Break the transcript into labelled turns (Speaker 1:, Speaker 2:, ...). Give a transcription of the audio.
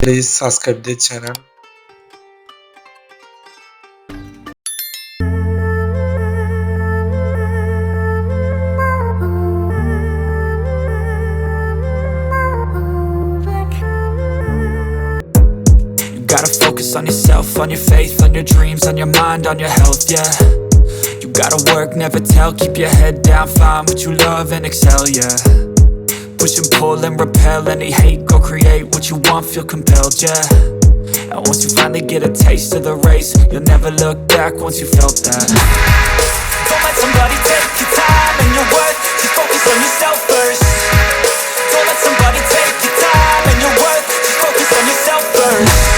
Speaker 1: Please subscribe the channel.
Speaker 2: You gotta focus on yourself, on your faith, on your dreams, on your mind, on your health, yeah. You gotta work, never tell, keep your head down, find what you love and excel, yeah. Push and pull and repel any hate, go create what you want, feel compelled, yeah. And once you finally get a taste of the race, you'll never look back once you felt that. Don't let somebody take your time and your worth, just focus on yourself first. Don't let somebody take your time and your worth, just focus on yourself first.